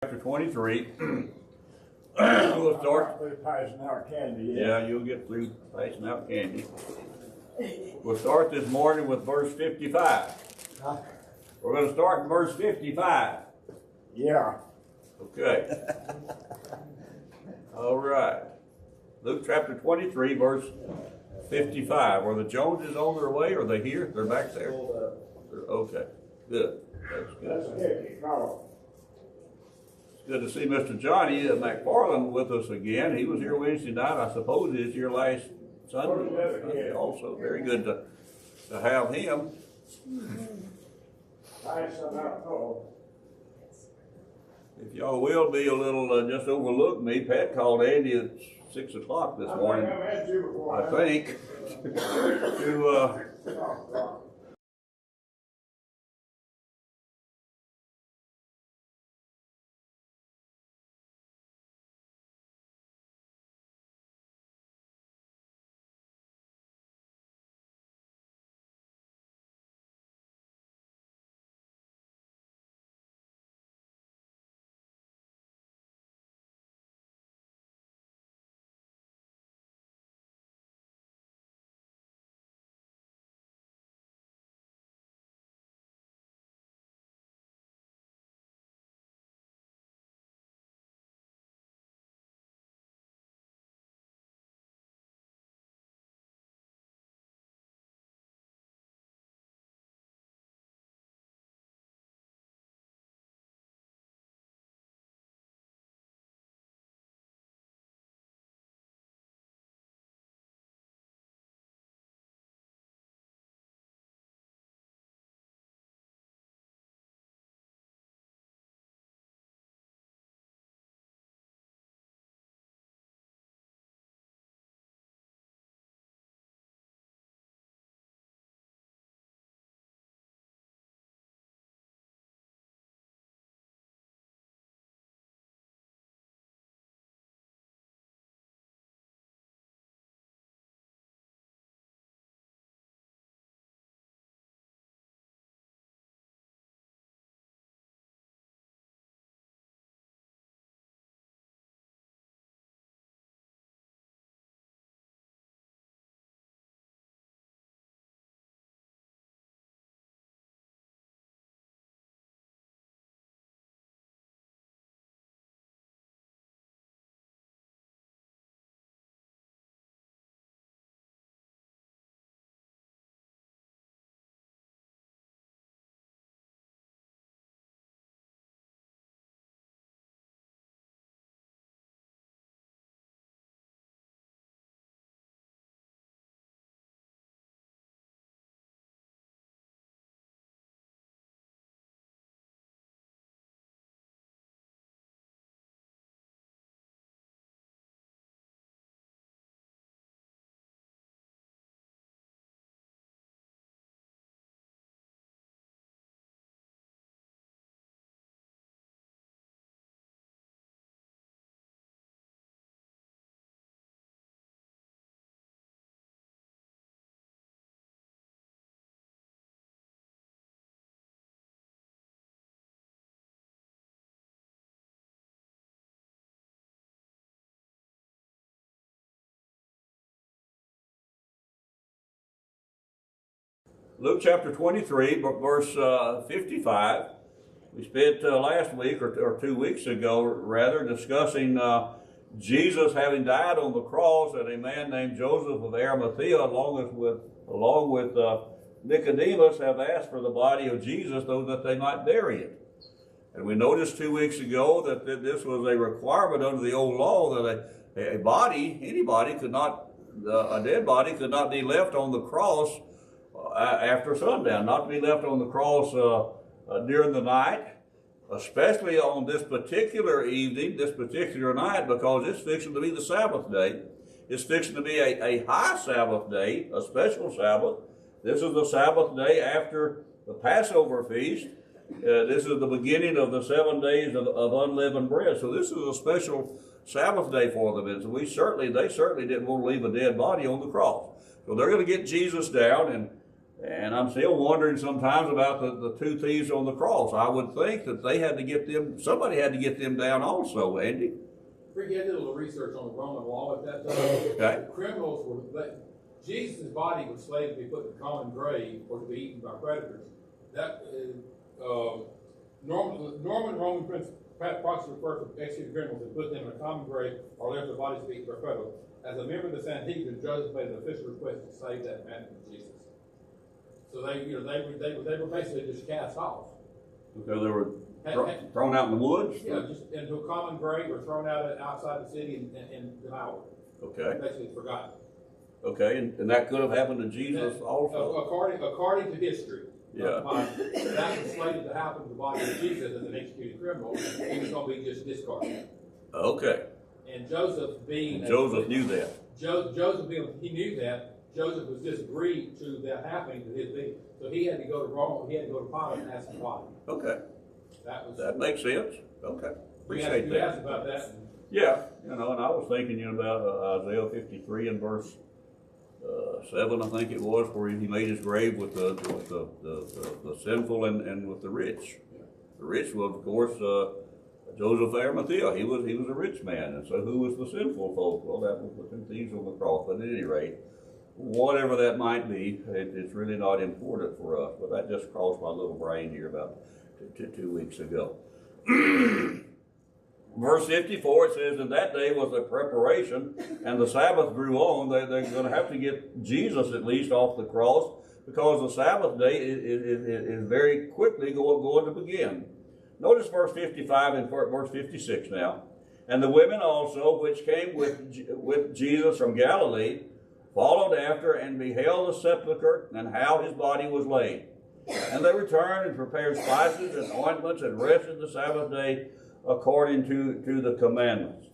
Chapter 23. We'll start. We're passing out candy. Yeah, you'll get through passing out candy. We'll start this morning with verse 55. Huh? We're going to start in verse 55. Yeah. Okay. All right. Luke chapter 23, verse 55. Are the Joneses on their way? Are they here? They're back there? Okay. Good. That's good. That's it. No. Good to see Mr. Johnny McFarland with us again. He was here Wednesday night. I suppose he was here last Sunday. Also, very good to have him. Nice about cold. If y'all will be a little, just overlook me. Pat called Andy at 6 o'clock this morning, I've had you before. I think, Luke chapter 23, verse 55. We spent last week or 2 weeks ago, rather, discussing Jesus having died on the cross, and a man named Joseph of Arimathea, along with Nicodemus, have asked for the body of Jesus so that they might bury it. And we noticed 2 weeks ago that this was a requirement under the old law that a body, anybody could not, a dead body could not be left on the cross after sundown, not to be left on the cross during the night, especially on this particular evening, this particular night, because it's fixing to be the Sabbath day. It's fixing to be a high Sabbath day, a special Sabbath. This is the Sabbath day after the Passover feast. This is the beginning of the 7 days of unleavened bread. So this is a special Sabbath day for them. And so they certainly didn't want to leave a dead body on the cross. So they're going to get Jesus down, and And I'm still wondering sometimes about the two thieves on the cross. I would think that they had to get them, somebody had to get them down also, Andy. Forget a little research on the Roman law at that time. Okay. Criminals were, Jesus' body was slated to be put in a common grave or to be eaten by predators. That Norman Roman prophets refer to executed criminals and put them in a common grave or left their bodies to be eaten by predators. As a member of the Sanhedrin, Joseph made an official request to save that man from Jesus. So they were basically just cast off. Because they were thrown out in the woods? Yeah, just into a common grave or thrown outside the city and devoured. Okay. Basically forgotten. Okay, and that could have happened to Jesus also? According to history. Yeah. That was slated to happen to the body of Jesus as an executed criminal. He was going to be just discarded. Okay. And Joseph being... Joseph knew that. Joseph being, he knew that. Joseph was just agreed to that happening to his being. So he had to go to Rome, he had to go to Pilate and ask him why. Okay. That makes sense. Okay. Appreciate you that. asked about that. Yeah, and I was thinking about Isaiah 53 and verse 7, I think it was, where he made his grave with the sinful and with the rich. Yeah. The rich was, of course, Joseph of Arimathea. He was a rich man, and so who was the sinful folk? Well, that was the two thieves on the cross. But at any rate, whatever that might be, it's really not important for us. But that just crossed my little brain here about 2 weeks ago. Verse 54, it says, "And that day was the preparation, and the Sabbath drew on." They're going to have to get Jesus at least off the cross, because the Sabbath day is very quickly going to begin. Notice verse 55 and verse 56 now. "And the women also, which came with Jesus from Galilee, followed after and beheld the sepulchre and how his body was laid. And they returned and prepared spices and ointments and rested the Sabbath day according to the commandments."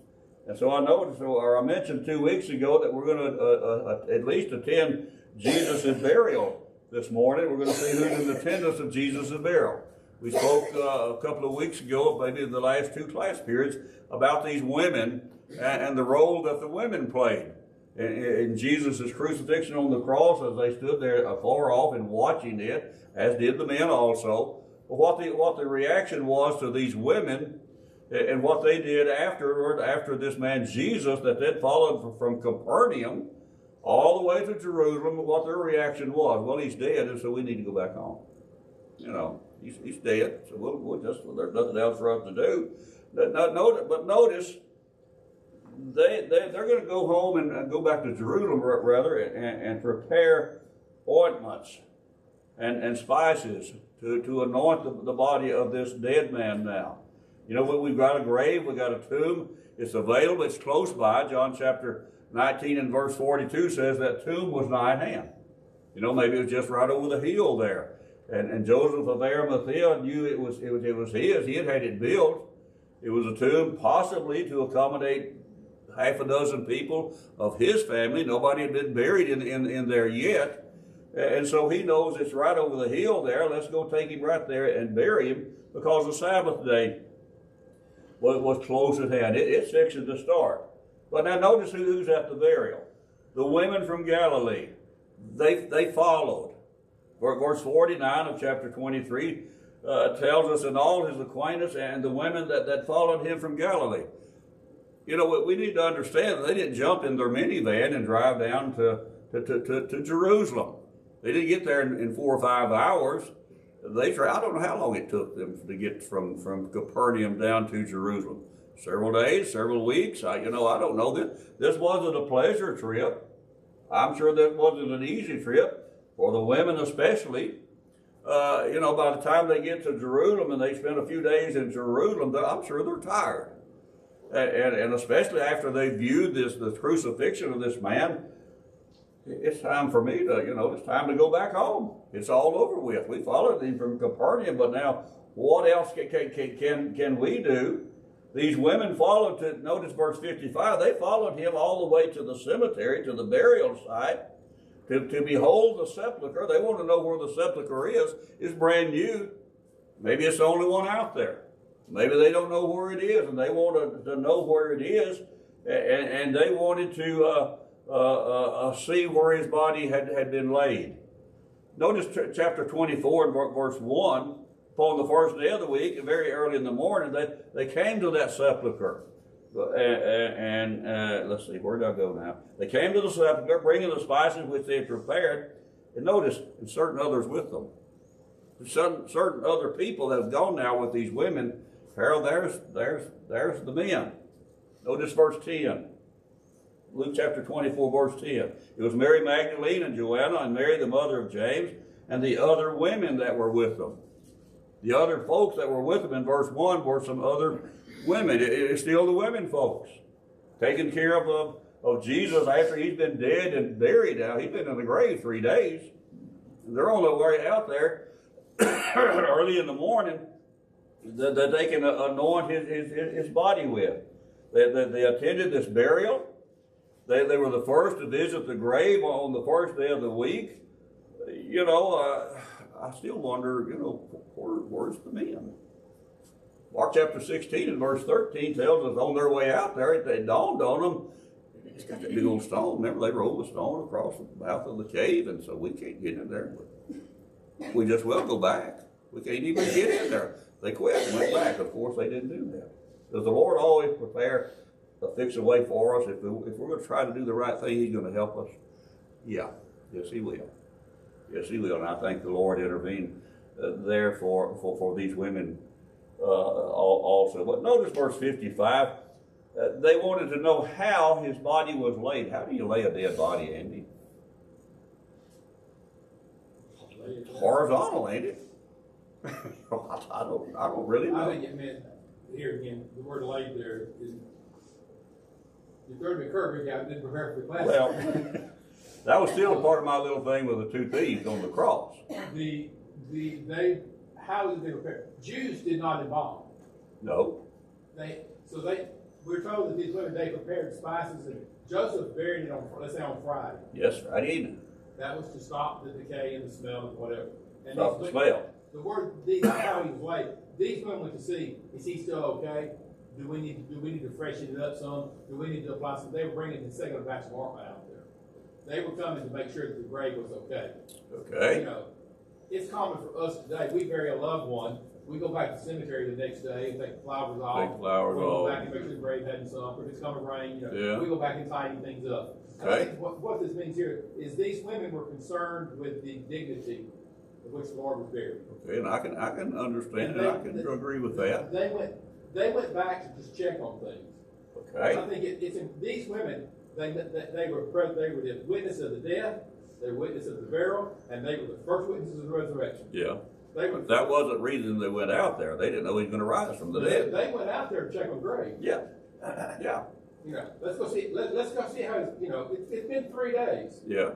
And so I noticed, or I mentioned 2 weeks ago, that we're going to at least attend Jesus' burial this morning. We're going to see who's in attendance of Jesus' burial. We spoke a couple of weeks ago, maybe in the last 2 class periods, about these women and the role that the women played in Jesus' crucifixion on the cross, as they stood there afar off and watching it, as did the men also. But what the reaction was to these women and what they did after this man Jesus that they'd followed from Capernaum all the way to Jerusalem, what their reaction was. Well, he's dead, and so we need to go back home. He's dead, so there's nothing else for us to do. But notice, they're going to go home and go back to Jerusalem, rather, and prepare ointments and spices to anoint the body of this dead man now. We've got a grave, we've got a tomb. It's available, it's close by. John chapter 19 and verse 42 says that tomb was nigh at hand. Maybe it was just right over the hill there. And Joseph of Arimathea knew it was his. He had it built. It was a tomb possibly to accommodate half a dozen people of his family. Nobody had been buried in there yet. And so he knows it's right over the hill there. Let's go take him right there and bury him, because the Sabbath day was close at hand. It's fixing to start. But now notice who's at the burial. The women from Galilee. They followed. Verse 49 of chapter 23 tells us, "And all his acquaintance and the women that followed him from Galilee." We need to understand that they didn't jump in their minivan and drive down to Jerusalem. They didn't get there in 4 or 5 hours. I don't know how long it took them to get from Capernaum down to Jerusalem. Several days, several weeks. I don't know. This wasn't a pleasure trip. I'm sure that wasn't an easy trip for the women, especially. By the time they get to Jerusalem and they spend a few days in Jerusalem, I'm sure they're tired. And especially after they viewed the crucifixion of this man, it's time for me it's time to go back home. It's all over with. We followed him from Capernaum, but now what else can we do? These women followed notice verse 55, they followed him all the way to the cemetery, to the burial site, to behold the sepulchre. They want to know where the sepulchre is. It's brand new. Maybe it's the only one out there. Maybe they don't know where it is, and they want to know where it is, and they wanted to see where his body had been laid. Notice chapter 24 and verse 1. Upon the first day of the week, very early in the morning, they came to that sepulchre. And let's see, where did I go now? They came to the sepulchre, bringing the spices which they had prepared. And notice, and certain others with them. Certain other people that have gone now with these women. Harold, there's the men. Notice verse 10. Luke chapter 24, verse 10. It was Mary Magdalene and Joanna and Mary, the mother of James, and the other women that were with them. The other folks that were with them in verse 1 were some other women. It's still the women folks. Taking care of Jesus after he's been dead and buried now. He's been in the grave 3 days. And they're on their way out there early in the morning that they can anoint his body with. They attended this burial. They were the first to visit the grave on the first day of the week. You know, I still wonder, you know, where's the men? Mark chapter 16 and verse 13 tells us on their way out there, it dawned on them, it's got that big old stone. Remember, they rolled the stone across the mouth of the cave, and so we can't get in there. We just will go back. We can't even get in there. They quit and went back. Of course, they didn't do that. Does the Lord always prepare a fix a way for us? If we're going to try to do the right thing, he's going to help us. Yeah, yes, he will. Yes, he will. And I think the Lord intervened there for these women also. But notice verse 55. They wanted to know how his body was laid. How do you lay a dead body, Andy? Horizontal, ain't it? I don't really know. I think it meant, here again, the word laid there is, you throw me a curve, I didn't prepare for the class. Well, that was still a part of my little thing with the two thieves on the cross. How did they prepare? Jews did not embalm. No. We're told that these women, they prepared spices, and Joseph buried it on, let's say on Friday. Yes, Friday evening. That was to stop the decay and the smell and whatever. And Stop the smell. The word, how he was laid. These women went to see, is he still okay? Do we need to freshen it up some? Do we need to apply some? They were bringing the second batch of ointment out there. They were coming to make sure that the grave was okay. Okay. You know, it's common for us today. We bury a loved one. We go back to the cemetery the next day and take the flowers off. Take flowers we go off. back and make sure the grave hadn't sunk. If it's coming rain, you know, Yeah. we go back and tidy things up. Okay. I think what this means here is these women were concerned with the dignity of which the Lord was buried. Okay, and I can understand and I can agree with that. They went back to just check on things. Okay. I think it's in these women. They were the witness of the death, they were witness of the burial, and they were the first witnesses of the resurrection. Yeah. But that wasn't the reason they went out there. They didn't know he was going to rise from the dead. They went out there to check on grave. Yeah. Yeah. You know, let's go see. Let's go see how. You know, it's been 3 days. Yeah.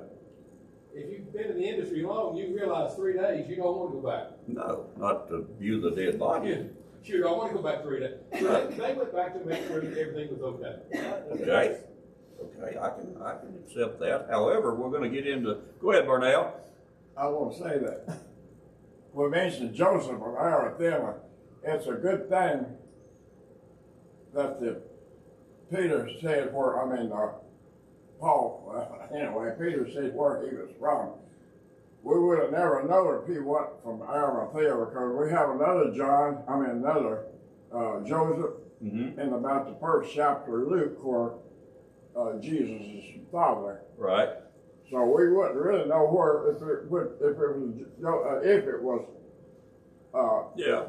If you've been in the industry long, you realize 3 days you don't want to go back. No, not to view the dead body. You don't want to go back 3 days. So they went back to make sure that everything was okay. Okay. Okay, I can accept that. However, we're going to get into. Go ahead, Burnell. I want to say that we mentioned Joseph of Arimathea. It's a good thing that Peter said Paul, anyway, Peter said where he was from. We would have never known if he went from Arimathea, because we have another Joseph in about the first chapter of Luke, where Jesus' father. Right. So we wouldn't really know where if it was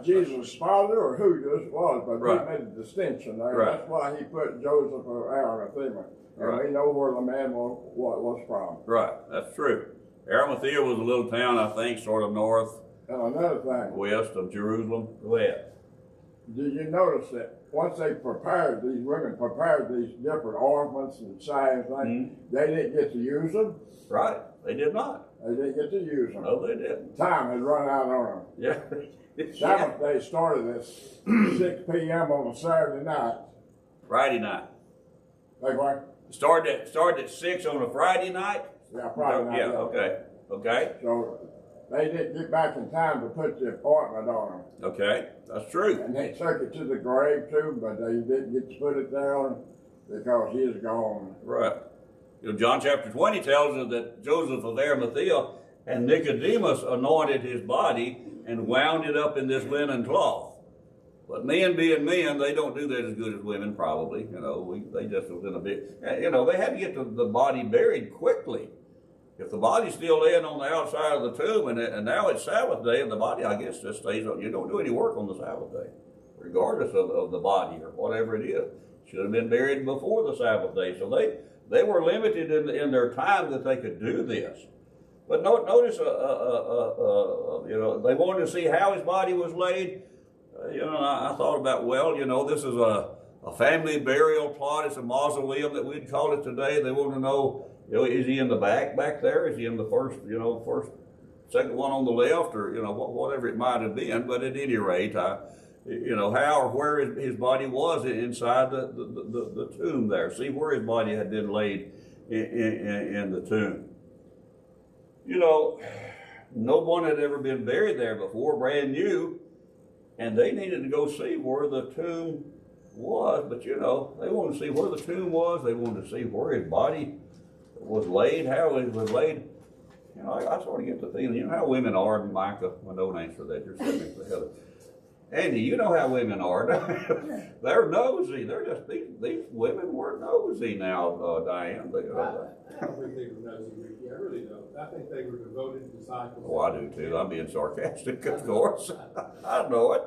Jesus' father or who this was, but he made a distinction there. Right. That's why he put Joseph of Arimathea. And we know where the man was from. Right, that's true. Arimathea was a little town, I think, sort of north, And another thing, west of Jerusalem. Go ahead. did you notice that once these women prepared these different ornaments and signs, they didn't get to use them? Right, they did not. They didn't get to use them. No, they didn't. Time had run out on them. Yeah. Sabbath day started at 6 p.m. on a Saturday night. Friday night. They were? Started at 6 on a Friday night? Yeah, Friday night. Yeah, okay. Okay. So they didn't get back in time to put the ointment on them. Okay, that's true. And they took it to the grave too, but they didn't get to put it there because he is gone. Right. You know, John chapter 20 tells us that Joseph of Arimathea and Nicodemus anointed his body and wound it up in this linen cloth. But men being men, they don't do that as good as women probably. They just was in a bit, they had to get the body buried quickly. If the body's still laying on the outside of the tomb, and now it's Sabbath day, and the body, I guess, just stays on. You don't do any work on the Sabbath day, regardless of the body or whatever it is. Should have been buried before the Sabbath day. So they were limited in their time that they could do this. But notice, they wanted to see how his body was laid. I thought about, this is a family burial plot. It's a mausoleum that we'd call it today. They want to know, is he in the back there? Is he in the second one on the left, or whatever it might have been? But at any rate, how or where his body was inside the tomb there. See where his body had been laid in the tomb. No one had ever been buried there before, brand new, and they needed to go see where the tomb was. But they wanted to see where the tomb was. They wanted to see where his body was laid, how it was laid. I sort of get the feeling, how women are, and Micah, well, don't answer that, you're sitting next to Heather. Andy, you know how women are. They're nosy. They're just, these women were nosy now, Diane. I don't think they were nosy, Ricky. I really don't. I think they were devoted disciples. Oh, I do too. I'm being sarcastic, of course. I know it.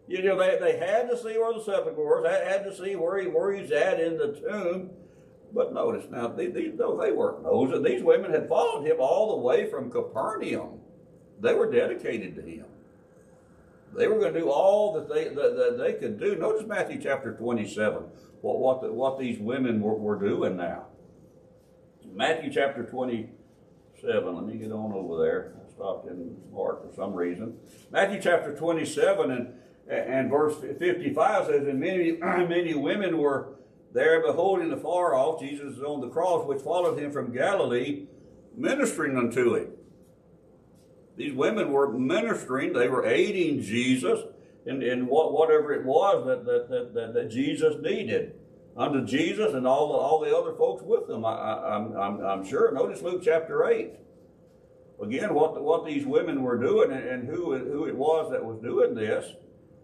They had to see where the sepulchre was. They had to see where he's at in the tomb. But notice now, they weren't nosy. These women had followed him all the way from Capernaum. They were dedicated to him. They were going to do all that they could do. Notice Matthew chapter 27, what these women were doing now. Matthew chapter 27, let me get on over there. I stopped in Mark for some reason. Matthew chapter 27 and verse 55 says, and many women were there beholding afar off Jesus on the cross, which followed him from Galilee, ministering unto him. These women were ministering. They were aiding Jesus in whatever it was that Jesus needed. Unto Jesus and all the other folks with them, I'm sure. Notice Luke chapter 8. Again, what these women were doing and who it was that was doing this.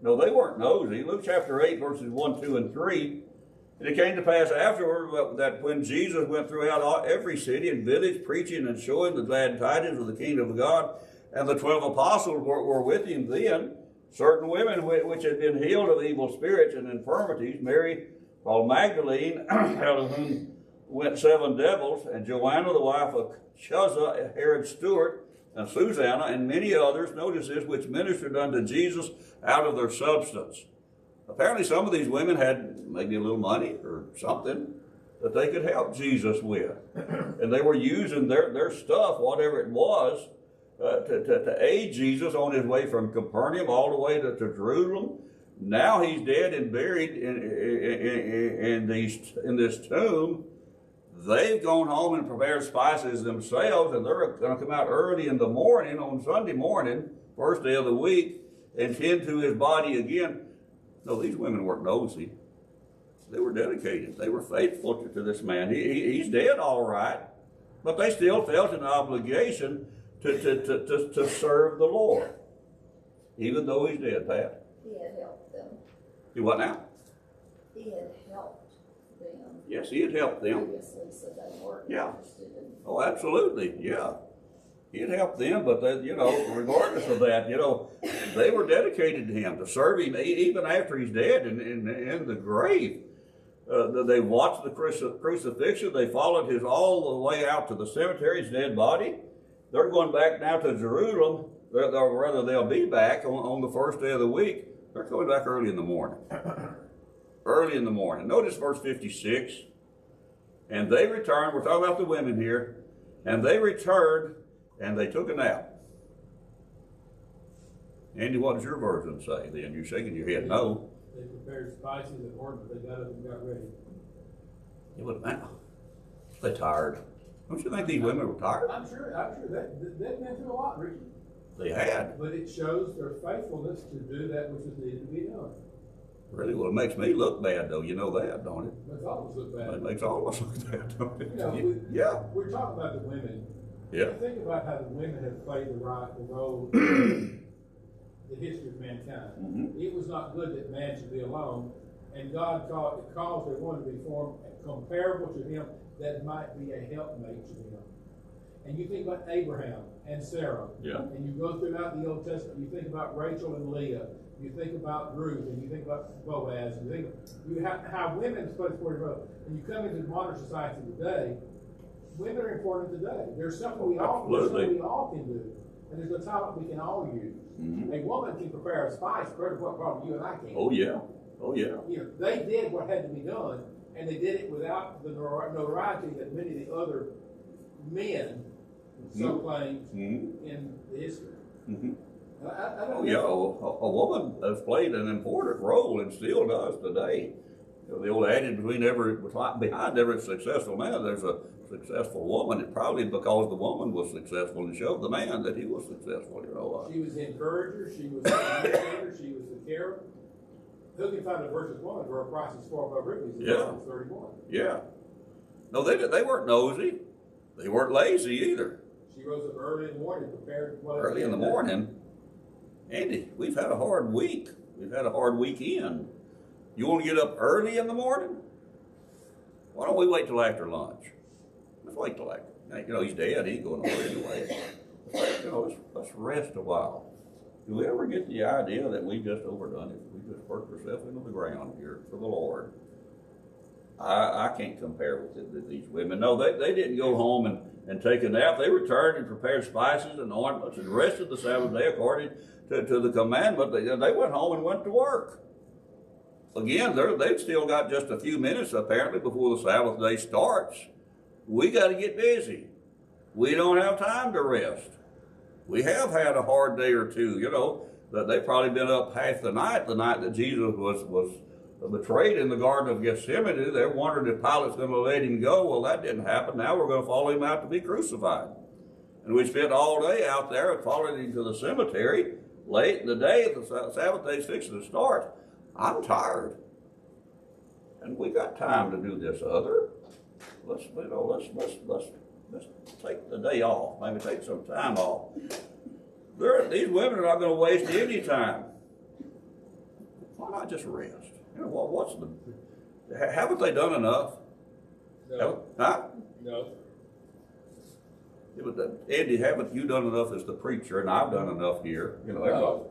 No, they weren't nosy. Luke chapter 8, verses 1, 2, and 3. And it came to pass afterward that when Jesus went throughout every city and village, preaching and showing the glad tidings of the kingdom of God, and the 12 apostles were with him then, certain women which had been healed of evil spirits and infirmities, Mary called Magdalene, out of whom went 7 devils, and Joanna, the wife of Chuza, Herod's steward, and Susanna, and many others, notice this, which ministered unto Jesus out of their substance. Apparently some of these women had maybe a little money or something that they could help Jesus with. And they were using their stuff, whatever it was, to aid Jesus on his way from Capernaum all the way to Jerusalem. Now he's dead and buried in this tomb. They've gone home and prepared spices themselves, and they're going to come out early in the morning on Sunday morning, first day of the week, and tend to his body again. No, these women weren't nosy. They were dedicated. They were faithful to this man. He's dead, all right, but they still felt an obligation to serve the Lord, even though he's dead, Pat. He had helped them. He what now? He had helped them. Yes, he had helped them. Previously, so they weren't Yeah. interested in. Oh, absolutely, yeah. He had helped them, but they, regardless of that, they were dedicated to him, to serve him even after he's dead and in the grave. They watched the crucifixion. They followed his all the way out to the cemetery, his dead body. They're going back now to Jerusalem. Rather, they'll be back on the first day of the week. They're going back early in the morning. Early in the morning. Notice verse 56. And they returned. We're talking about the women here. And they returned, and they took a nap. Andy, what does your version say then? You're shaking your head no. They prepared spices and ordered, they got up and got ready. Yeah, but now, they're tired. Don't you think these women were tired? I'm sure they've been through a lot, Ricky. They had. But it shows their faithfulness to do that which is needed to be done. Really? Well, it makes me look bad, though. You know that, don't it? Makes all of us look bad. It makes all of us look bad, don't it? You know, Yeah. We're talking about the women Yeah. Think about how the women have played the role the history of mankind. Mhm. It was not good that man should be alone, and God caused a woman to be formed comparable to him that might be a helpmate to him. And you think about Abraham and Sarah, Yeah. and you go throughout the Old Testament, you think about Rachel and Leah, you think about Ruth, and you think about Boaz, and you have how women is supposed to play a role. And you come into modern society today, women are important today. There's something we all can do, and there's a talent we can all use. Mhm. A woman can prepare a spice better than what probably you and I can. Oh yeah. Oh yeah. You know, they did what had to be done, and they did it without the notoriety that many of the other men so claimed Mhm. in the history. Mhm. I don't Oh yeah, a woman has played an important role and still does today. You know, the old adage behind every successful man, there's a successful woman. It's probably because the woman was successful and showed the man that he was successful. You know. She was the encourager. She was the communicator. She was the carer. Who can find a virtuous woman where her price is far above rubies? Yeah. 31. Yeah. No, they weren't nosy. They weren't lazy either. She rose up early in the morning, prepared what Early in the morning. Andy, we've had a hard week. We've had a hard weekend. You want to get up early in the morning? Why don't we wait till after lunch? Let's wait till after. You know, he's dead. He ain't going nowhere anyway. You know, let's rest a while. Do we ever get the idea that we just overdone it? We just worked ourselves into the ground here for the Lord. I can't compare with these women. No, they didn't go home and take a nap. They returned and prepared spices and ointments and rested the Sabbath day according to the commandment. They went home and went to work. Again, they've still got just a few minutes apparently before the Sabbath day starts. We got to get busy. We don't have time to rest. We have had a hard day or two. You know, that they've probably been up half the night that Jesus was betrayed in the Garden of Gethsemane. They're wondering if Pilate's going to let him go. Well, that didn't happen. Now we're going to follow him out to be crucified. And we spent all day out there and followed him to the cemetery. Late in the day, the Sabbath day's fixing to start. I'm tired. And we got time to do this other. Let's take the day off. Maybe take some time off. These women are not going to waste any time. Why not just rest? You know, haven't they done enough? No. Huh? No. Yeah, but Andy, haven't you done enough as the preacher? And I've done enough here. You know, everybody.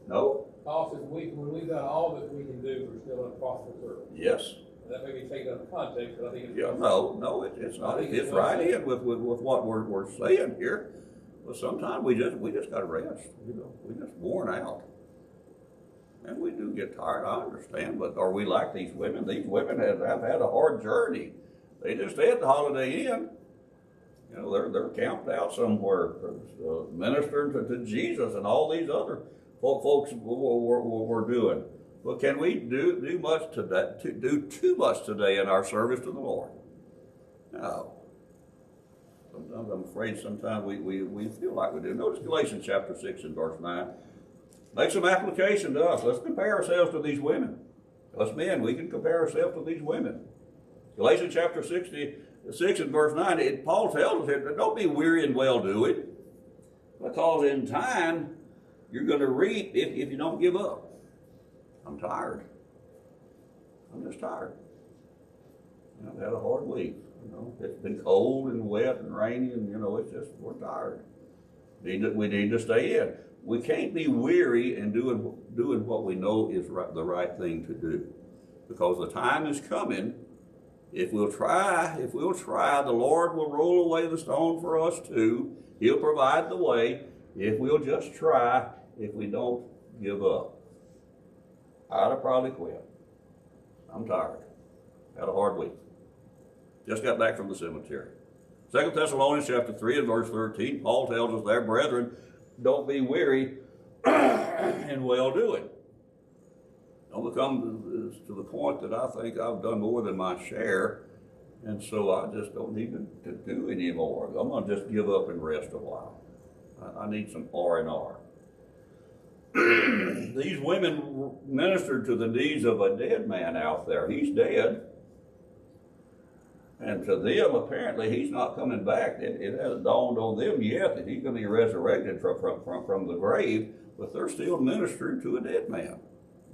No? Paul says when we've done all that we can do, we're still impossible service. Yes. And that may be taken out of context, but I think it's Yeah. No, it's not. It's right in with what we're saying here. But sometimes we just got to rest. You know, we just worn out. And we do get tired, I understand, but are we like these women? These women have had a hard journey. They just had the Holiday Inn. You know, they're camped out somewhere, ministering to Jesus and all these other folks were doing. But can we do too much today in our service to the Lord? No. Sometimes I'm afraid sometimes we feel like we do. Notice Galatians chapter 6 and verse 9. Make some application to us. Let's compare ourselves to these women. Us men, we can compare ourselves to these women. Galatians chapter 6 and verse 9, Paul tells us here, don't be weary in well-doing, because in time you're going to reap if you don't give up. I'm tired. I'm just tired. I've had a hard week. You know, it's been cold and wet and rainy, and you know, it's just we're tired. We need to stay in. We can't be weary in doing what we know is the right thing to do, because the time is coming. If we'll try, the Lord will roll away the stone for us too. He'll provide the way. If we'll just try, if we don't give up. I'd have probably quit. I'm tired. Had a hard week. Just got back from the cemetery. 2 Thessalonians chapter 3 and verse 13, Paul tells us there, brethren, don't be weary in well-doing. Don't come to the point that I think I've done more than my share, and so I just don't need to do anymore. I'm going to just give up and rest a while. I need some R&R. These women ministered to the needs of a dead man out there. He's dead. And to them, apparently, he's not coming back. It hasn't dawned on them yet that he's going to be resurrected from the grave, but they're still ministering to a dead man.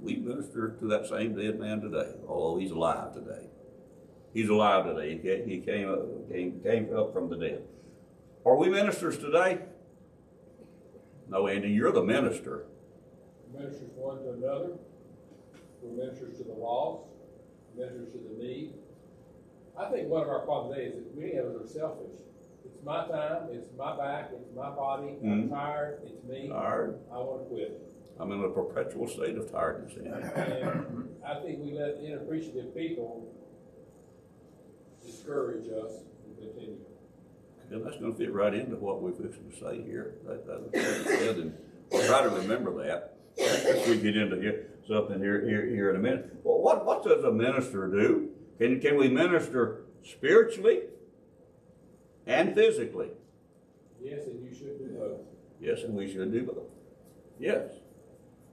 We minister to that same dead man today, although he's alive today. He's alive today. He came up from the dead. Are we ministers today? No, Andy, you're the minister. Ministers one to another. We're ministers to the lost, ministers to the need. I think one of our problems today is that many of us are selfish. It's my time, it's my back, it's my body, I'm tired, it's me. Tired. I want to quit. I'm in a perpetual state of tiredness. Andy. And I think we let inappreciative people discourage us and continue. And that's going to fit right into what we're fixing to say here. That's what it said, and I'll try to remember that as we get into something here in a minute. Well, what does a minister do? Can we minister spiritually and physically? Yes, and you should do both. Yes, and we should do both. Yes.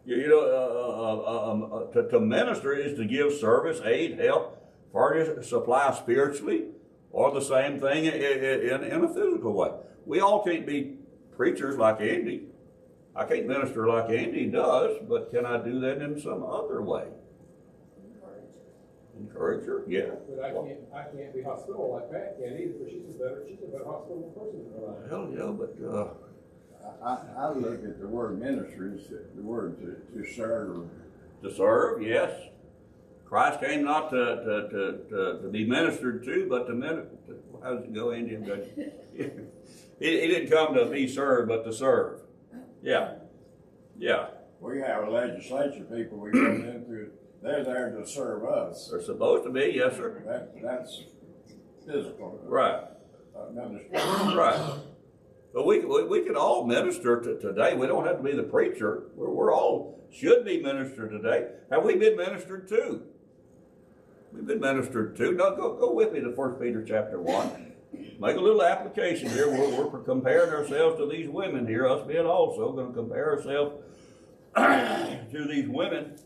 You know, to minister is to give service, aid, help, furnish, supply spiritually, or the same thing in a physical way. We all can't be preachers like Andy. I can't minister like Andy does, but can I do that in some other way? Encourager, yeah. But I can't be hospitable like Pat can either, because she's a better hospitable person than I am. Hell yeah, but I look at the word ministry as the word to serve. to serve, yes. Christ came not to be ministered to, but to minister. How does it go, Andy? He didn't come to be served, but to serve. Yeah. Yeah. We have legislature people we go into, they're there to serve us. They're supposed to be, yes, sir. That's physical. Right. Ministry. Right. But we can all minister today. We don't have to be the preacher. We're all should be ministered today. Have we been ministered to? We've been ministered to. Now go with me to 1 Peter chapter 1. Make a little application here. We're comparing ourselves to these women here. Us being also going to compare ourselves to these women.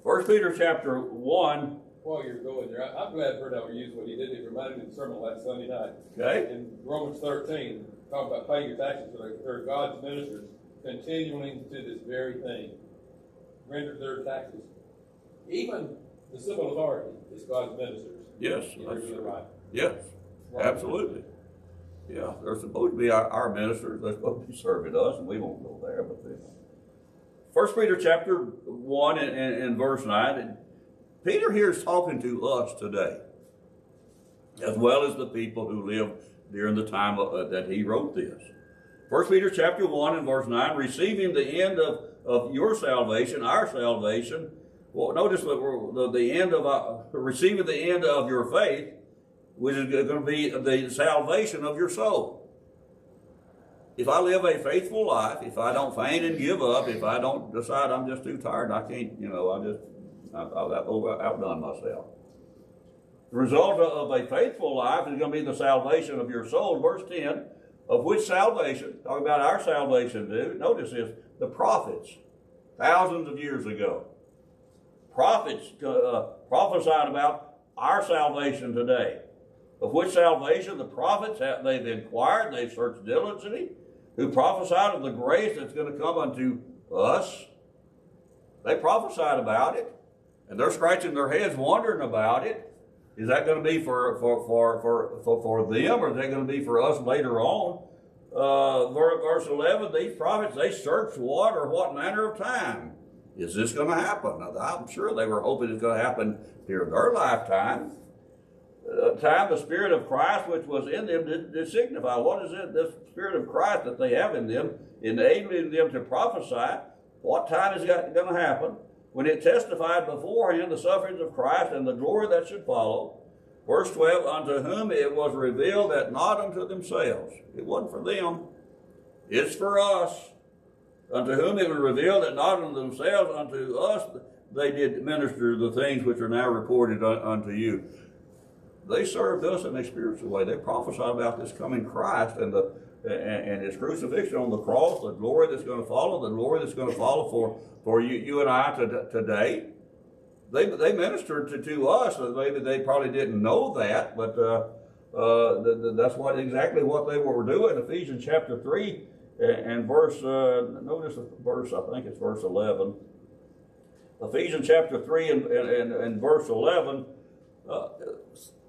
1 Peter chapter 1. While you're going there, I'm glad Bernard used what he did. It reminded me of the sermon last Sunday night. Okay. In Romans 13, talking about paying your taxes, they're God's ministers, continuing to this very thing. Render their taxes. Even the civil authority is God's ministers. Yes. That's right. Yes. Absolutely. Yeah. They're supposed to be our ministers. They're supposed to be serving us, and we won't go there. But 1 Peter chapter 1 and verse 9. Peter here is talking to us today, as well as the people who lived during the time that he wrote this. 1 Peter chapter 1 and verse 9, receiving the end of your salvation, our salvation. Well, notice the end of receiving the end of your faith, which is going to be the salvation of your soul. If I live a faithful life, if I don't faint and give up, if I don't decide I'm just too tired, I can't, I've outdone myself. The result of a faithful life is going to be the salvation of your soul. Verse 10, of which salvation, talking about our salvation, dude, notice this, the prophets, thousands of years ago, prophets prophesied about our salvation today. Of which salvation the prophets, they've inquired, they've searched diligently, who prophesied of the grace that's going to come unto us. They prophesied about it. And they're scratching their heads wondering about it. Is that going to be for them, or is that going to be for us later on? Verse 11, these prophets, they searched what manner of time is this going to happen? Now, I'm sure they were hoping it's going to happen during their lifetime. Time the Spirit of Christ which was in them did signify. What is it, this Spirit of Christ that they have in them, enabling them to prophesy? What time is going to happen? When it testified beforehand the sufferings of Christ and the glory that should follow. Verse 12, unto whom it was revealed that not unto themselves. It wasn't for them. It's for us. Unto whom it was revealed that not unto themselves, unto us they did minister the things which are now reported unto you. They served us in a spiritual way. They prophesied about this coming Christ and his crucifixion on the cross, the glory that's going to follow, the glory that's going to follow for you and I today. they ministered to us. Maybe they probably didn't know that, but that's exactly what they were doing. Ephesians chapter 3 and verse, notice the verse, I think it's verse 11. Ephesians chapter 3 and verse 11,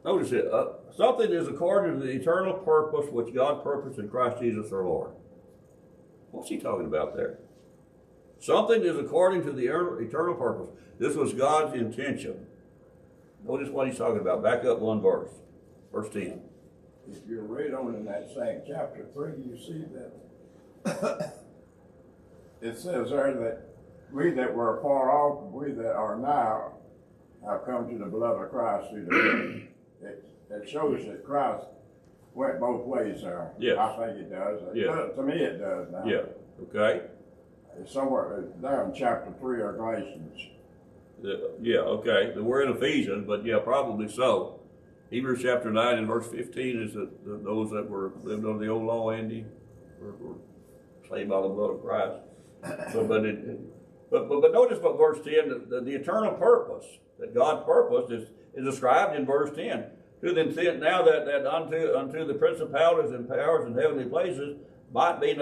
notice it. Something is according to the eternal purpose which God purposed in Christ Jesus our Lord. What's he talking about there? Something is according to the eternal purpose. This was God's intention. Notice what he's talking about. Back up one verse. Verse 10. If you read on in that same chapter 3, you see that it says there that we that were far off, we that are now, have come to the blood of Christ through the blood. It shows that Christ went both ways there. Yes. I think it does. To me it does now. Yeah. Okay. It's somewhere there in chapter 3 of Galatians. Yeah, okay. We're in Ephesians, but yeah, probably so. Hebrews chapter 9 and verse 15 is that those that were lived under the old law, Andy, were saved by the blood of Christ. So, but notice what verse 10, the eternal purpose that God purposed is described in verse 10. To the intent now that unto the principalities and powers in heavenly places might be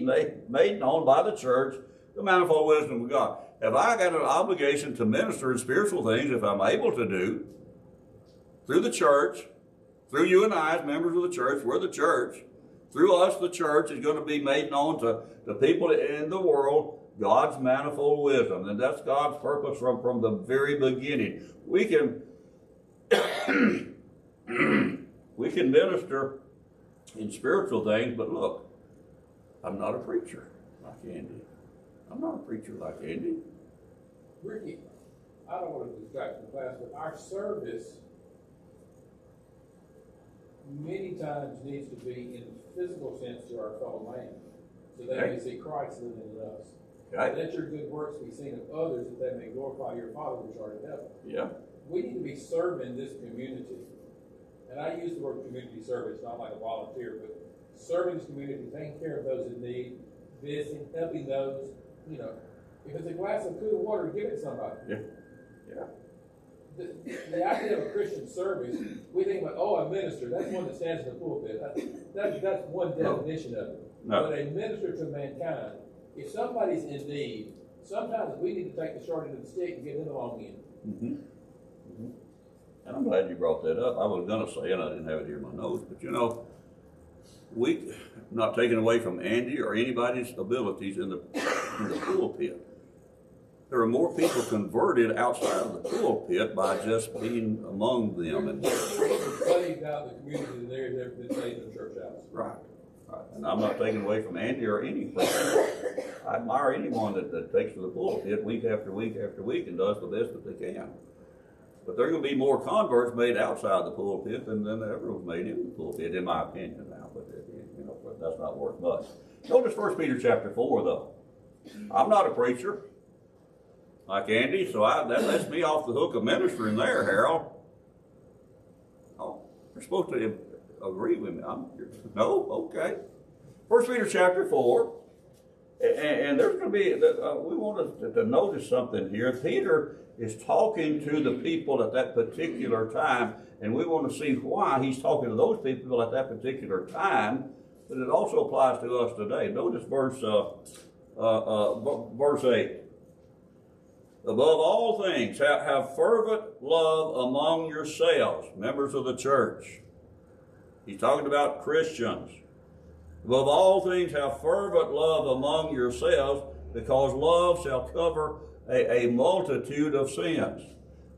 made known by the church the manifold wisdom of God. Have I got an obligation to minister in spiritual things, if I'm able to do, through the church, through you and I as members of the church, we're the church, through us the church is going to be made known to the people in the world, God's manifold wisdom. And that's God's purpose from the very beginning. We can we can minister in spiritual things, but look, I'm not a preacher like Andy. I'm not a preacher like Andy. Ricky, I don't want to distract the class, but our service many times needs to be in the physical sense to our fellow man, so that they see Christ living in us. Okay. Let your good works be seen of others, that they may glorify your Father which art in heaven. Yeah. We need to be serving this community. And I use the word community service, not like a volunteer, but serving this community, taking care of those in need, visiting, helping those, if it's a glass of cool water, give it to somebody. Yeah. Yeah. The idea of a Christian service, we think about, a minister, that's one that stands in the pulpit. That's one definition of it. No. But a minister to mankind, if somebody's in need, sometimes we need to take the short end of the stick and get them along in. Mm-hmm. Mm-hmm. And I'm glad you brought that up. I was going to say, and I didn't have it here in my notes, but we not taking away from Andy or anybody's abilities in the pulpit. There are more people converted outside of the pulpit by just being among them. And Plenty about the community there that stays in the church house. Right. And I'm not taking away from Andy or any person. I admire anyone that takes to the pulpit week after week after week and does the best that they can. But there are going to be more converts made outside the pulpit than ever was made in the pulpit, in my opinion now. But that's not worth much. Notice 1 Peter chapter 4, though. I'm not a preacher like Andy, so that lets me off the hook of ministering there, Harold. Oh, you're supposed to agree with me. No? Okay. 1 Peter chapter 4. And there's going to be, we want to notice something here. Peter is talking to the people at that particular time, and we want to see why he's talking to those people at that particular time, but it also applies to us today. Notice verse 8. Above all things, have fervent love among yourselves, members of the church. He's talking about Christians. Above all things, have fervent love among yourselves, because love shall cover a multitude of sins.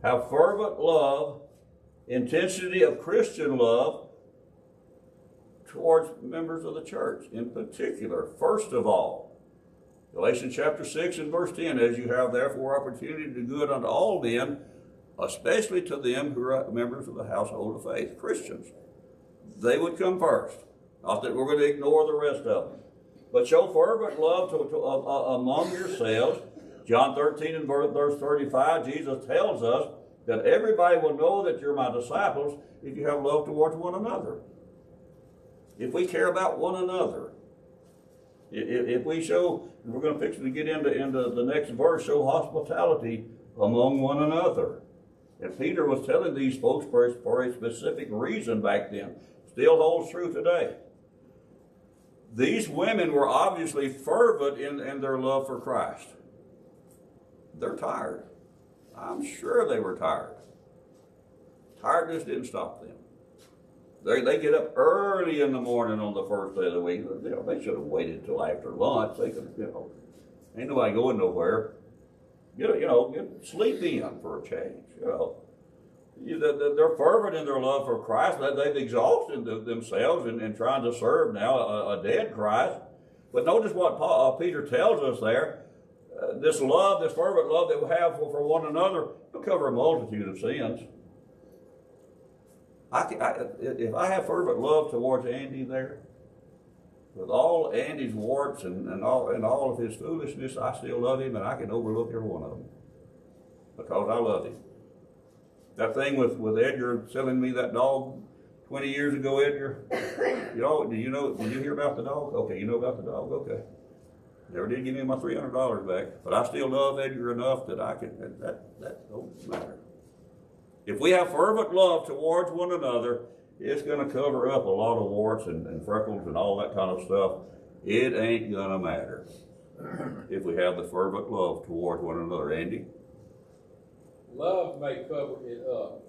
Have fervent love, intensity of Christian love towards members of the church in particular. First of all, Galatians chapter 6 and verse 10, as you have therefore opportunity to do good unto all men, especially to them who are members of the household of faith, Christians. They would come first. Not that we're going to ignore the rest of them. But show fervent love among yourselves. John 13 and verse 35, Jesus tells us that everybody will know that you're my disciples if you have love towards one another. If we care about one another. If we show, we're going to fix it to get into the next verse, show hospitality among one another. And Peter was telling these folks for a specific reason back then. Still holds true today. These women were obviously fervent in their love for Christ. They're tired. I'm sure they were tired. Tiredness didn't stop them. They get up early in the morning on the first day of the week. They should have waited till after lunch. They could, ain't nobody going nowhere. Get sleep in for a change. They're fervent in their love for Christ. They've exhausted themselves in trying to serve now a dead Christ. But notice what Peter tells us there. This love, this fervent love that we have for one another, will cover a multitude of sins. If I have fervent love towards Andy there, with all Andy's warts and all of his foolishness, I still love him, and I can overlook every one of them because I love him. That thing with Edgar selling me that dog 20 years ago, Edgar. Did you hear about the dog? Okay, you know about the dog. Okay. Never did give me my $300 back, but I still love Edgar enough that I can. That don't matter. If we have fervent love towards one another, it's going to cover up a lot of warts and freckles and all that kind of stuff. It ain't going to matter if we have the fervent love towards one another. Andy? Love may cover it up,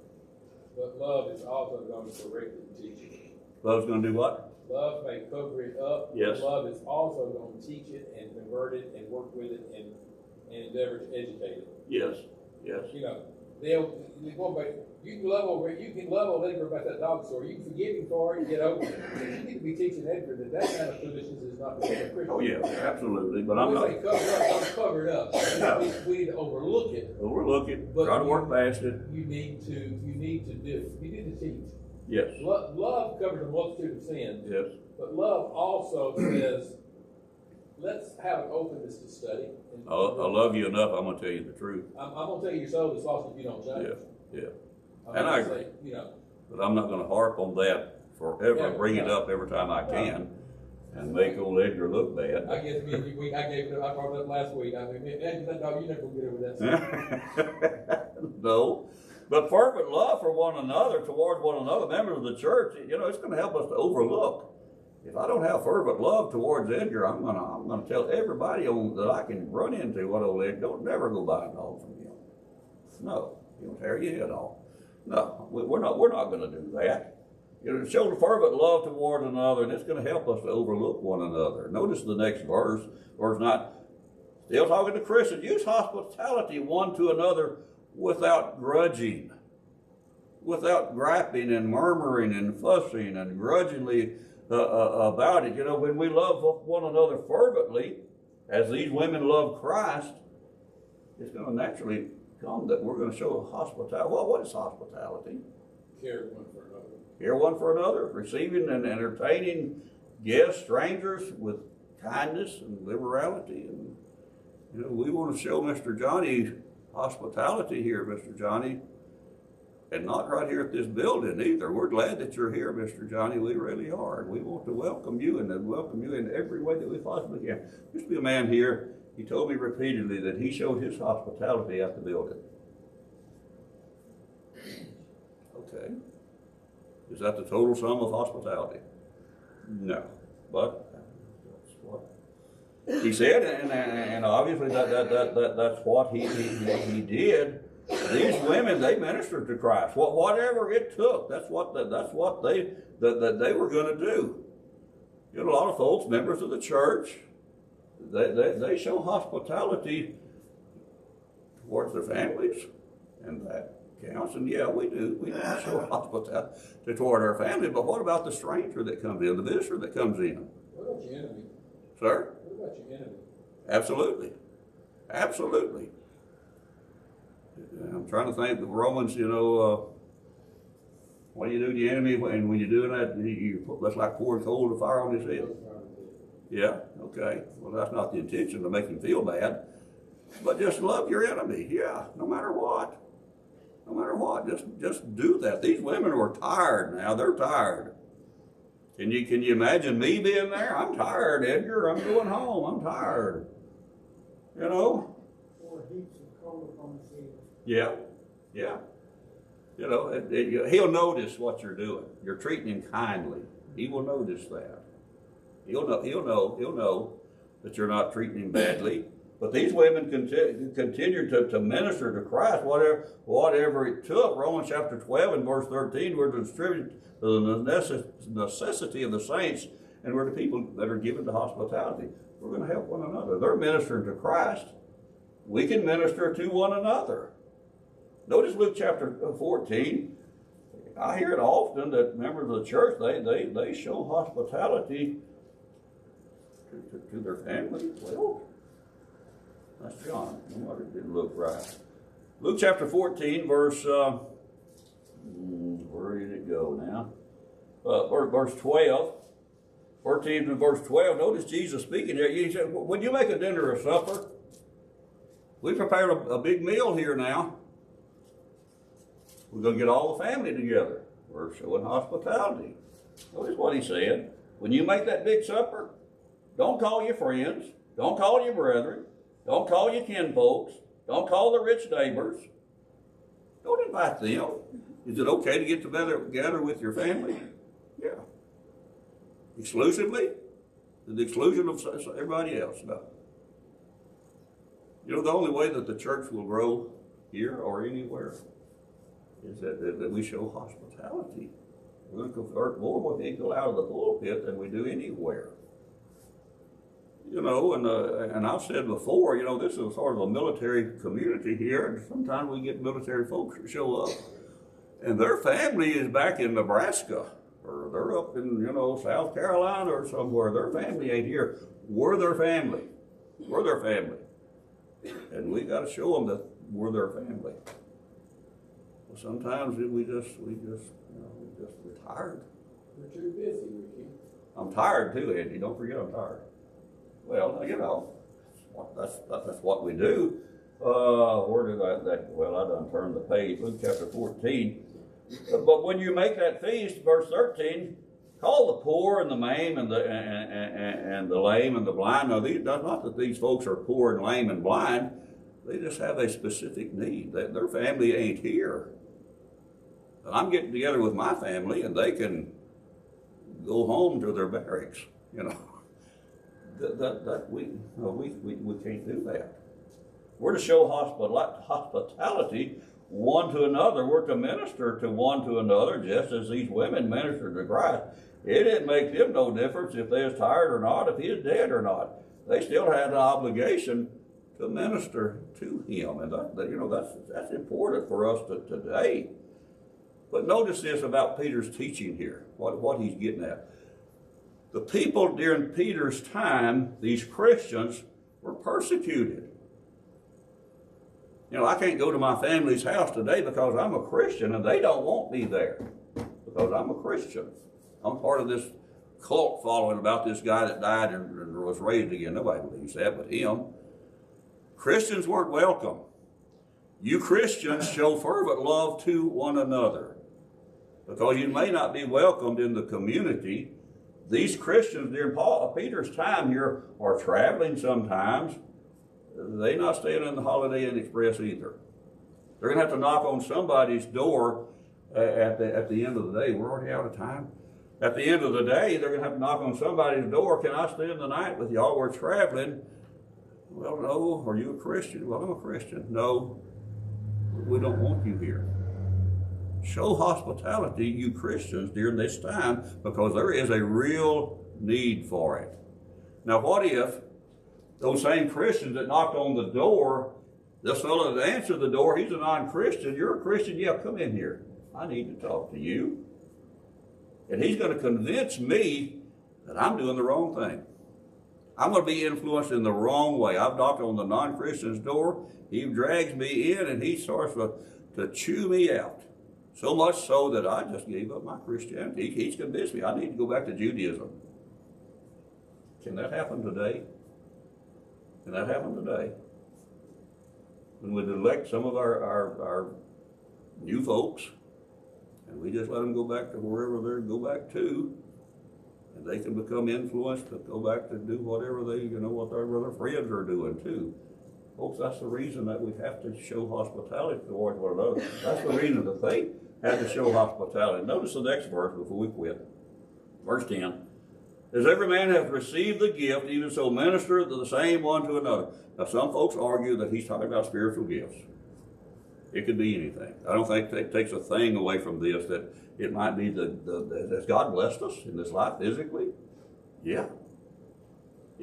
but love is also going to correct it and teach it. Love's going to do what? Love may cover it up, Yes. but love is also going to teach it and convert it and work with it and endeavor to educate it. Yes. Yes. You can love old Edgar about that dog story. You can forgive him for it and get over it. But you need to be teaching Edgar that kind of foolishness is not the way of Christian. Oh yeah, absolutely. But I'm not. Say cover up, don't cover it up. No. We need to overlook it. Overlook it. But Try to work past it. You need to teach. Yes. Love covers a multitude of sins. Yes. But love also says, let's have an openness to study. I love you enough. I'm going to tell you the truth. I'm going to tell you your soul is lost if you don't change. Yeah. And I agree. But I'm not going to harp on that forever. Bring it up every time I can, and make old Edgar look bad. I guess I brought it up last week. I mean, that dog, you're never going to get over that. No. But fervent love for one another, towards one another, members of the church, it's going to help us to overlook. If I don't have fervent love towards Edgar, I'm gonna tell everybody that I can run into what old Edgar, don't never go buy a dog from him. No, he'll tear your head off. No, we're not going to do that. Show the fervent love toward another, and it's going to help us to overlook one another. Notice the next verse 9. Still talking to Christians. Use hospitality one to another without grudging, without griping and murmuring and fussing and grudgingly about it. When we love one another fervently, as these women love Christ, it's going to naturally come that we're going to show hospitality. Well, what is hospitality? Care one for another. Care one for another, receiving and entertaining guests, strangers with kindness and liberality. And we want to show Mr. Johnny hospitality here, Mr. Johnny, and not right here at this building either. We're glad that you're here, Mr. Johnny. We really are. We want to welcome you and welcome you in every way that we possibly can. Used to be a man here. He told me repeatedly that he showed his hospitality at the building. Okay. Is that the total sum of hospitality? No. But that's what he said, and obviously that's what he did. These women, they ministered to Christ. Whatever it took, that's what they were going to do. A lot of folks, members of the church, they show hospitality towards their families, and that counts. And yeah, we do. We show hospitality toward our family. But what about the stranger that comes in, the visitor that comes in? What about your enemy? Sir? What about your enemy? Absolutely. Absolutely. I'm trying to think of Romans, what do you do to the enemy? And when you're doing that, that's like pouring coal to fire on his head. Yeah, okay. Well, that's not the intention to make him feel bad. But just love your enemy, yeah, no matter what. No matter what, just do that. These women were tired now. They're tired. Can you imagine me being there? I'm tired, Edgar. I'm going home. I'm tired. 4 heaps of call upon the scene. Yeah, yeah. You know, he'll notice what you're doing. You're treating him kindly. He will notice that. He'll know that you're not treating him badly. But these women continue to minister to Christ, whatever it took. Romans chapter 12 and verse 13, we're to distribute the necessity of the saints, and we're the people that are given to hospitality. We're going to help one another. They're ministering to Christ. We can minister to one another. Notice Luke chapter 14. I hear it often that members of the church, they show hospitality to their family. Well, that's John. It didn't look right. Luke chapter 14, verse, where did it go now? Verse 12. 14 to verse 12. Notice Jesus speaking here. He said, when you make a dinner or supper, we prepared a big meal here now. We're going to get all the family together. We're showing hospitality. Notice what he said. When you make that big supper, don't call your friends. Don't call your brethren. Don't call your kinfolks. Don't call the rich neighbors. Don't invite them. Is it okay to get together with your family? Yeah. Exclusively? To the exclusion of everybody else? No. You know, the only way that the church will grow here or anywhere is that we show hospitality. We're going to convert more people out of the pulpit than we do anywhere. You know, and I've said before, you know, this is sort of a military community here, and sometimes we get military folks to show up, and their family is back in Nebraska, or they're up in, you know, South Carolina or somewhere. Their family ain't here. We're their family. We're their family. And we got to show them that we're their family. Well, sometimes we're tired. You're too busy, Ricky. I'm tired too, Andy. Don't forget I'm tired. Well, you know, that's what we do. Where did well, I done turned the page. Luke chapter 14. But when you make that feast, verse 13, call the poor and the maimed and the lame and the blind. Now, not that these folks are poor and lame and blind. They just have a specific need. Their family ain't here. And I'm getting together with my family, and they can go home to their barracks. You know, we can't do that. We're to show hospitality one to another. We're to minister to one to another, just as these women ministered to Christ. It didn't make them no difference if they was tired or not, if he was dead or not. They still had an obligation to minister to him, and that's important for us today. But notice this about Peter's teaching here, what he's getting at. The people during Peter's time, these Christians, were persecuted. You know, I can't go to my family's house today because I'm a Christian, and they don't want me there because I'm a Christian. I'm part of this cult following about this guy that died and was raised again. Nobody believes that but him. Christians weren't welcome. You Christians show fervent love to one another because you may not be welcomed in the community. These Christians during Peter's time here are traveling sometimes. They're not staying in the Holiday Inn Express either. They're going to have to knock on somebody's door at the end of the day. We're already out of time. At the end of the day, they're going to have to knock on somebody's door. Can I spend the night with y'all? We're traveling. Well, no. Are you a Christian? Well, I'm a Christian. No, we don't want you here. Show hospitality, you Christians, during this time because there is a real need for it. Now, what if those same Christians that knocked on the door, this fellow that answered the door, he's a non-Christian. You're a Christian. Yeah, come in here. I need to talk to you. And he's going to convince me that I'm doing the wrong thing. I'm going to be influenced in the wrong way. I've knocked on the non-Christian's door. He drags me in and he starts to chew me out. So much so that I just gave up my Christianity. He's convinced me I need to go back to Judaism. Can that happen today? Can that happen today? When we elect some of our new folks, and we just let them go back to wherever they're go back to, and they can become influenced to go back to do whatever what their friends are doing too. Folks, that's the reason that we have to show hospitality towards one another. That's the reason that they had to show hospitality. Notice the next verse before we quit. Verse 10. As every man hath received the gift, even so minister the same one to another. Now some folks argue that he's talking about spiritual gifts. It could be anything. I don't think that takes a thing away from this, that it might be has God blessed us in this life physically? Yeah.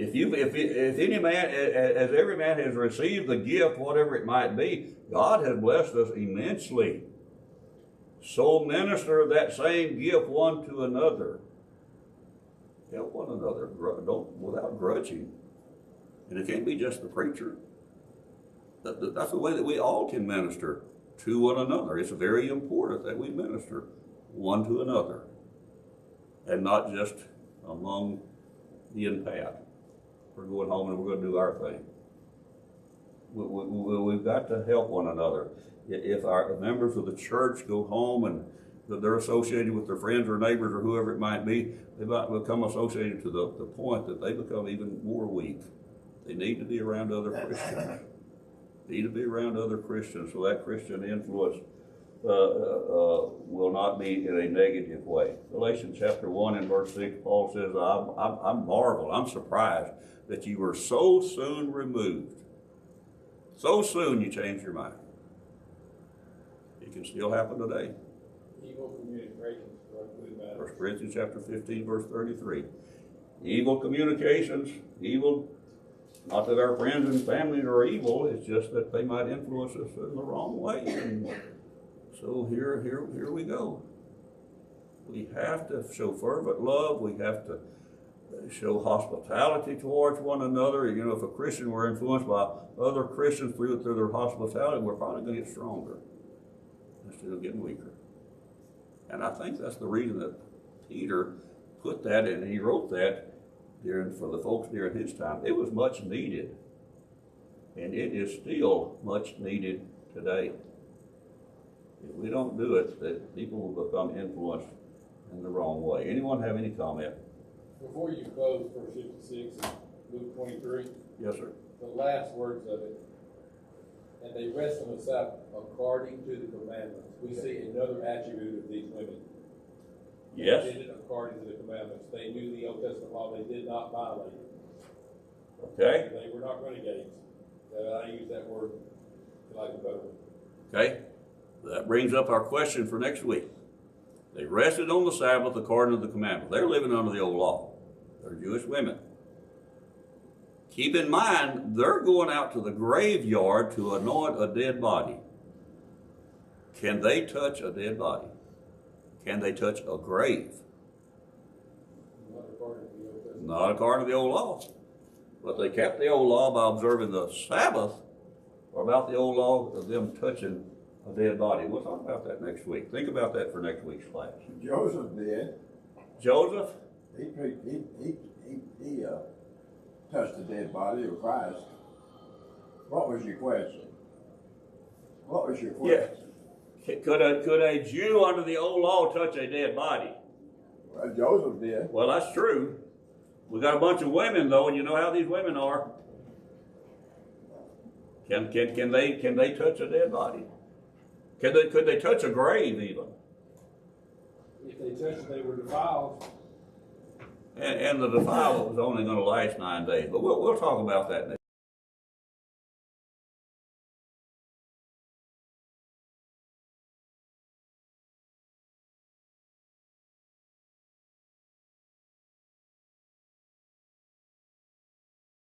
If any man, as every man has received the gift, whatever it might be, God has blessed us immensely. So minister that same gift one to another. Help one another, without grudging. And it can't be just the preacher. That's the way that we all can minister to one another. It's very important that we minister one to another, and not just among the and Pat. We're going home and we're going to do our thing. We've got to help one another. If our members of the church go home and they're associated with their friends or neighbors or whoever it might be, they might become associated to the point that they become even more weak. They need to be around other Christians. Need to be around other Christians so that Christian influence will not be in a negative way. Galatians chapter 1 and verse 6, Paul says, I'm marveled, I'm surprised that you were so soon removed. So soon you changed your mind. It can still happen today. Evil communications, really matters. 1 Corinthians chapter 15, verse 33. Evil communications, evil, not that our friends and family are evil, it's just that they might influence us in the wrong way. And so here we go. We have to show fervent love. We have to show hospitality towards one another. You know, if a Christian were influenced by other Christians through their hospitality, we're probably going to get stronger instead of getting weaker. And I think that's the reason that Peter put that in, and he wrote that for the folks during his time. It was much needed, and it is still much needed today. If we don't do it, that people will become influenced in the wrong way. Anyone have any comment? Before you close verse 56 and Luke 23, Yes, sir. the last words of it, and they rest on the Sabbath according to the commandments. We see another attribute of these women. Yes. They did it according to the commandments. They knew the Old Testament law. They did not violate it. Okay. They were not renegades. I use that word to like a better one. Okay. That brings up our question for next week. They rested on the Sabbath according to the commandment. They're living under the old law. They're Jewish women. Keep in mind, they're going out to the graveyard to anoint a dead body. Can they touch a dead body? Can they touch a grave? Not according to the Old Testament. Not according to the old law. But they kept the old law by observing the Sabbath, or about the old law of them touching a dead body. We'll talk about that next week. Think about that for next week's class. Joseph did. Joseph? He touched the dead body of Christ. What was your question? What was your question? Could a Jew under the old law touch a dead body? Well, Joseph did. Well, that's true. We got a bunch of women though, and you know how these women are. Can they touch a dead body? Could they touch a grave even? If they touched it, they were defiled. And the defilement was only going to last 9 days. But we'll talk about that next.